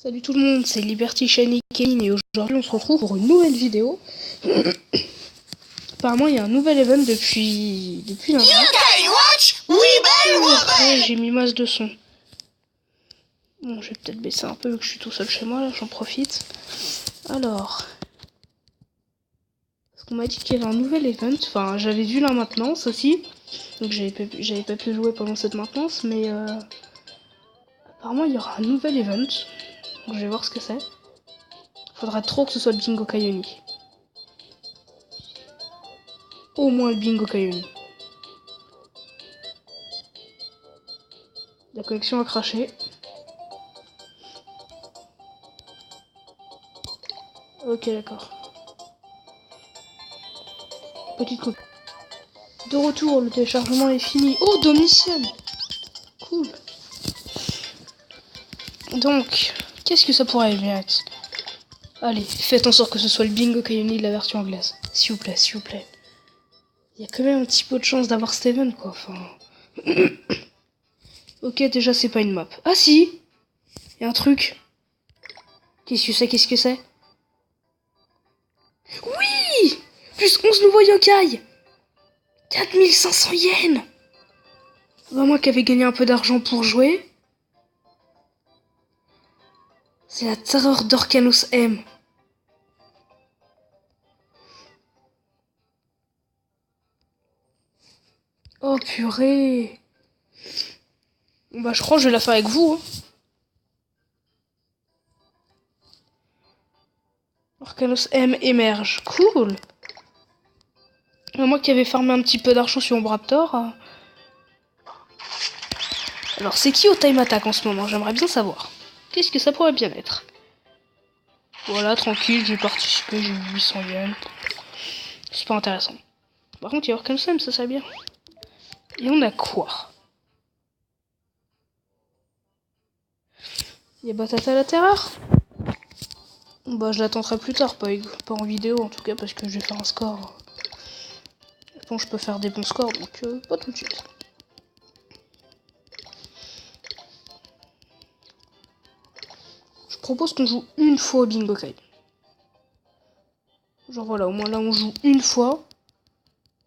Salut tout le monde, c'est Liberty Shiny Kane et aujourd'hui on se retrouve pour une nouvelle vidéo. Apparemment il y a un nouvel event depuis lundi. Ouais, j'ai mis masse de son. Bon, je vais peut-être baisser un peu vu que je suis tout seul chez moi, là j'en profite. Alors, parce qu'on m'a dit qu'il y avait un nouvel event, enfin j'avais vu la maintenance aussi. Donc j'avais pas pu jouer pendant cette maintenance, mais apparemment il y aura un nouvel event. Donc je vais voir ce que c'est. Faudra trop que ce soit le Bingo Kayoni. Au moins le Bingo Kayoni. La connexion a craché. Ok, d'accord. Petite coupe. De retour, le téléchargement est fini. Oh, Domitian! Cool. Donc, qu'est-ce que ça pourrait bien être? Allez, faites en sorte que ce soit le Bingo Kayoni de la version anglaise. S'il vous plaît, s'il vous plaît. Il y a quand même un petit peu de chance d'avoir Steven, quoi. Enfin... ok, déjà, c'est pas une map. Ah si! Il y a un truc. Qu'est-ce que c'est? Qu'est-ce que c'est? Oui! Plus 11 nouveaux yokai! 4500 yens! Bah, moi qui avais gagné un peu d'argent pour jouer. C'est la terreur d'Orcanos M. Oh purée! Bah je crois que je vais la faire avec vous. Hein. Orcanos M émerge. Cool! Moi qui avais farmé un petit peu d'argent sur Ombraptor. Alors c'est qui au time attack en ce moment? J'aimerais bien savoir. Qu'est-ce que ça pourrait bien être? Voilà, tranquille, j'ai participé, j'ai eu 800 yens. C'est pas intéressant. Par contre, il y a Orcanos M, ça serait bien. Et on a quoi? Il y a Batata la terreur? Bah je l'attendrai plus tard, pas en vidéo en tout cas, parce que je vais faire un score. Bon, je peux faire des bons scores, donc pas tout de suite. Je propose qu'on joue une fois au Bingo Kai. Genre voilà, au moins là on joue une fois.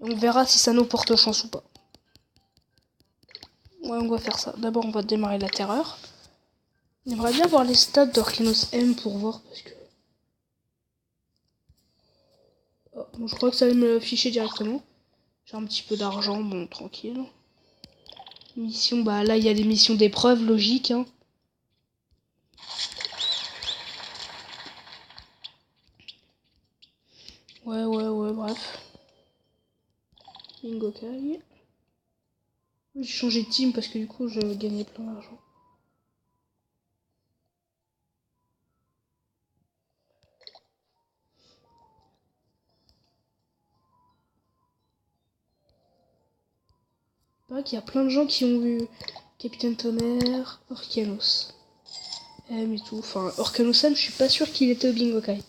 Et on verra si ça nous porte chance ou pas. Ouais, on va faire ça. D'abord on va démarrer la terreur. J'aimerais bien voir les stats d'Orcanos M pour voir parce que... Oh, bon, je crois que ça va me l'afficher directement. J'ai un petit peu d'argent, bon tranquille. Mission, bah là il y a des missions d'épreuve, logique. Hein. Ouais, bref. Bingo Kai. J'ai changé de team parce que du coup je gagnais plein d'argent. C'est vrai qu'il y a plein de gens qui ont vu Capitaine Tonnerre, Orcanos M et tout. Enfin, Orcanos M, je suis pas sûr qu'il était au Bingo Kai.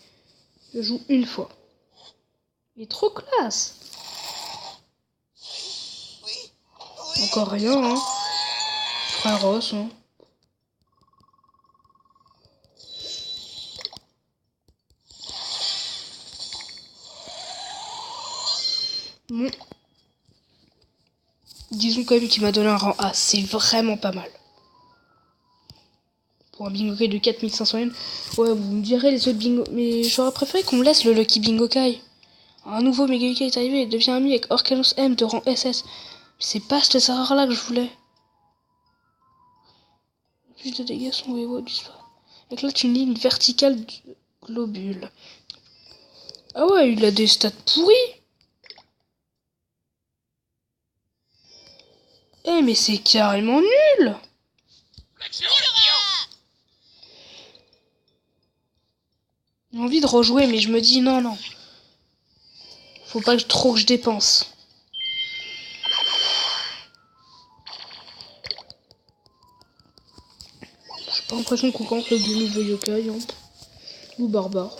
Je joue une fois. Il est trop classe. Encore rien, hein. Frère Ross, hein. Bon. Disons quand même qu'il m'a donné un rang A. C'est vraiment pas mal. Pour un Bingo Kai de 4500 yens. Ouais, vous me direz les autres Bingo... Mais j'aurais préféré qu'on me laisse le Lucky Bingo Kai. Un nouveau Mega Yokai est arrivé. Devient ami avec Orcanos M de rang SS. C'est pas cette erreur là que je voulais. Plus de dégâts sont héros du soir. Éclate une ligne verticale du globule. Ah ouais, il a des stats pourris. Eh mais c'est carrément nul. J'ai envie de rejouer mais je me dis non. Faut pas trop que je dépense. J'ai pas l'impression qu'on compte le nouveau yokai. Hein. Ou barbare.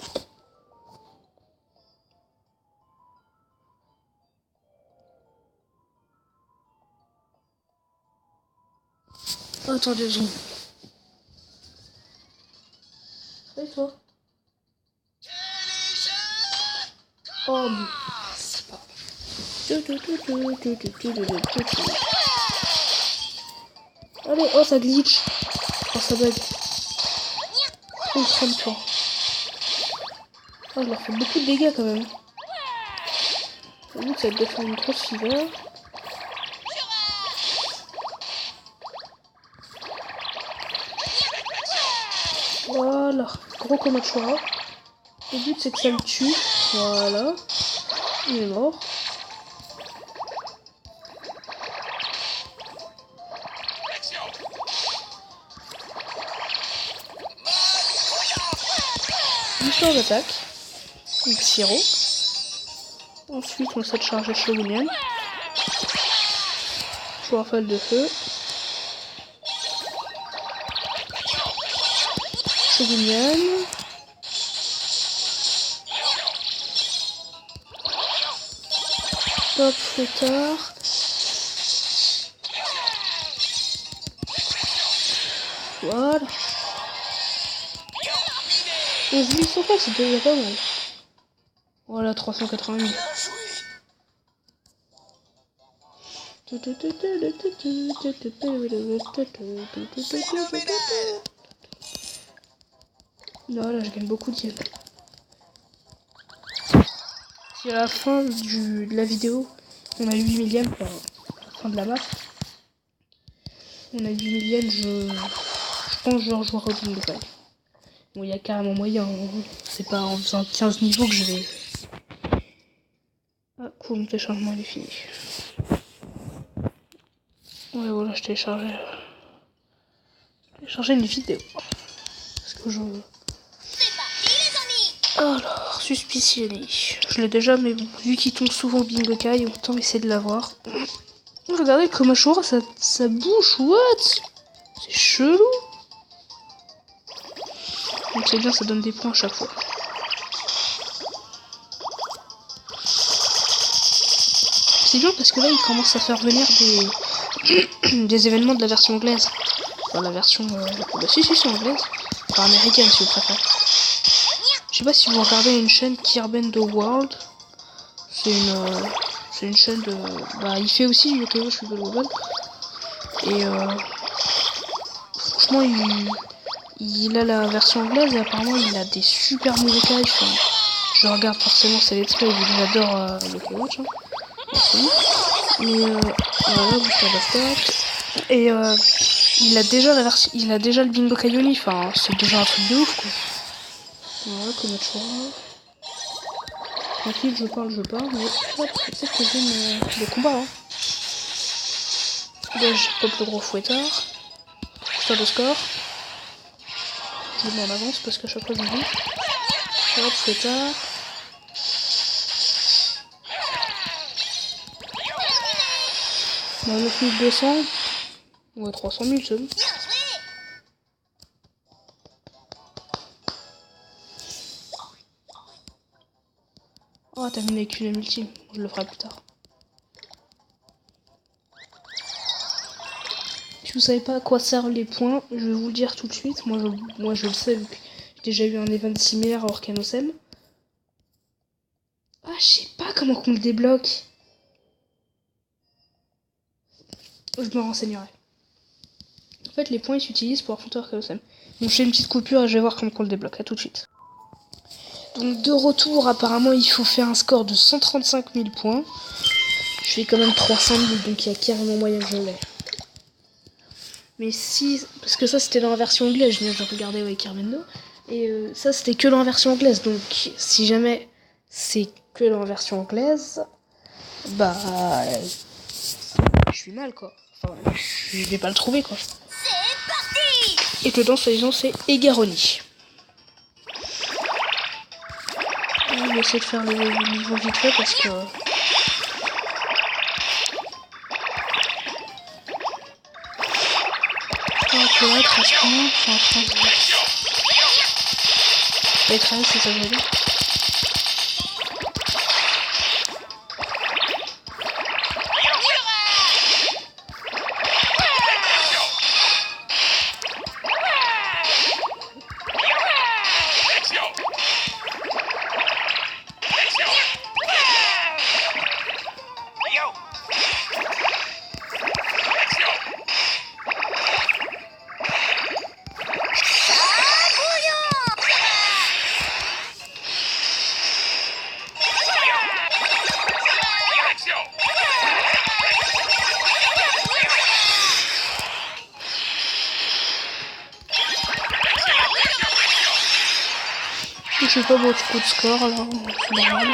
Attendez une seconde. Et toi? Oh mais c'est pas. Allez, oh ça glitch. Oh ça bug. Oh trompe-toi. Oh je leur fais beaucoup de dégâts quand même. Le but c'est de faire une grosse fever. Voilà, gros Komachura. Le but c'est que ça le tue. Voilà. Il est mort. Histoire d'attaque. Xiro. Ensuite on essaie de charger Shogunian. Rafale de feu. Shogunian. Hop, flétard. Voilà. 11 100 fois, c'est déjà pas mal. Voilà, 380 000. Voilà, je gagne beaucoup de yens. Si à la fin de la vidéo, on a 8 000 yens, enfin, à la fin de la map, on a 8 000 yens, je pense que je rejouerai au bingo pack. Bon, il y a carrément moyen, c'est pas en faisant 15 niveaux que je vais... Ah, cool, mon téléchargement il est fini. Ouais, voilà, je téléchargeais une vidéo. Parce que je... Alors, suspicionné. Je l'ai déjà, mais bon, vu qu'il tombe souvent au bingo kai, autant essayer de l'avoir. Regardez, Komachura, ça bouge, what? C'est chelou. Donc c'est bien, ça donne des points à chaque fois. C'est bien parce que là, il commence à faire venir des événements de la version anglaise. Enfin, la version... Bah si, c'est anglaise. Enfin, américaine, si vous préférez. Je sais pas si vous regardez une chaîne Kirben The World. C'est une chaîne de... Bah, il fait aussi du Yokaiwa Shovel Global. Et franchement, il a la version anglaise et apparemment, il a des super mauvais cas. Enfin, je regarde forcément ses let's play, vu que j'adore Yokaiwa. Mais voilà, booster d'attaque. Et il a déjà le bingo Kaioni. Enfin, c'est déjà un truc de ouf, quoi. Voilà, Komachura. Tranquille, je parle, mais hop, peut-être que j'aime le combat, hein. Là, je pop le gros fouettard. Histoire de score. Je le mets en avance parce qu'à chaque fois je me dis. Hop, fouettard. On a 9200. Ouais, 300 000, c'est bon. Oh, t'as mis avec une ultime. Je le ferai plus tard. Si vous savez pas à quoi servent les points, je vais vous le dire tout de suite. Moi je le sais, vu que j'ai déjà eu un event similaire à Orcanosem. Ah, je sais pas comment on le débloque. Je me renseignerai. En fait, les points ils s'utilisent pour affronter Orcanosem. Donc je fais une petite coupure et je vais voir comment on le débloque. À tout de suite. Donc de retour, apparemment il faut faire un score de 135 000 points. Je fais quand même 300 000, donc il y a carrément moyen que je l'ai. Mais si... Parce que ça c'était dans la version anglaise, je viens de regarder avec Kirmendo. Et ça c'était que dans la version anglaise, donc si jamais c'est que dans la version anglaise, bah... je suis mal quoi. Enfin, je vais pas le trouver quoi. Et que dans sa maison c'est Egaroni. On va essayer de faire le niveau vite fait parce que... Ok, là, 13 points, enfin 13... Et 13, c'est ça que je veux dire. Je fais pas beaucoup de score là, c'est normal.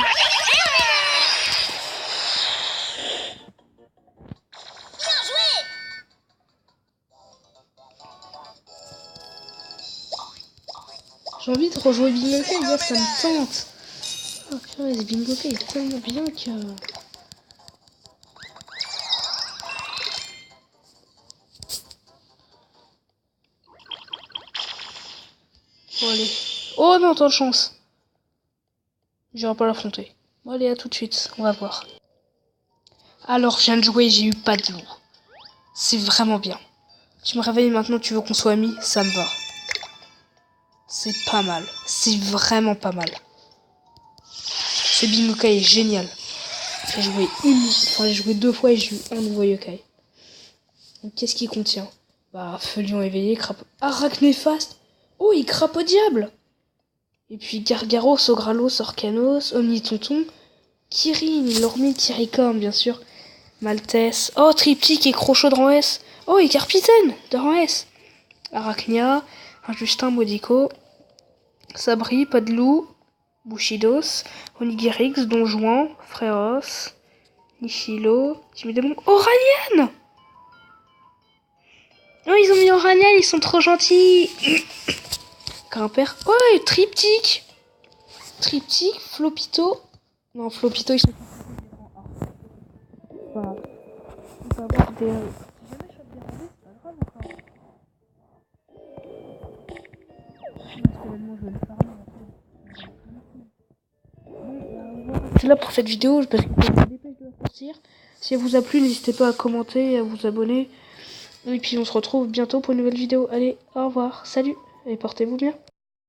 J'ai envie de rejouer Bingo Kay, là ça me tente. Oh purée, ce Bingo Kay est tellement bien que... Bon allez. Oh non, tant de chance. J'irai pas l'affronter. Bon allez, à tout de suite, on va voir. Alors, je viens de jouer, j'ai eu pas de loup. C'est vraiment bien. Tu me réveilles maintenant, tu veux qu'on soit amis, ça me va. C'est pas mal. C'est vraiment pas mal. Ce Bingo Kay est génial. J'ai joué 2 fois et j'ai eu un nouveau yokai. Donc qu'est-ce qu'il contient? Bah, Feuillon éveillé, Arachnéfaste. Oh, il crape au diable. Et puis Gargaros, Ogralos, Orcanos, Omnitonton, Kirin, Lormi, Kiricom, bien sûr. Maltès. Oh, Triptyque et Crochot de rang S. Oh, et Carpitaine de rang S. Arachnia, Injustin, Modico, Sabri, Padelou, Bushidos, Onigirix, Donjouan, Fréos, Nishilo, Timidemon, Oranian. Oh, ils ont mis Oranian, ils sont trop gentils. Grimpère. Oh, et Triptyque. Triptyque, Flopito. Non, Flopito, ils sont... Voilà. On va avoir des... C'est là pour cette vidéo, je me dépêche de la sortir. Si elle vous a plu, n'hésitez pas à commenter, à vous abonner. Et puis on se retrouve bientôt pour une nouvelle vidéo. Allez, au revoir, salut, et portez-vous bien.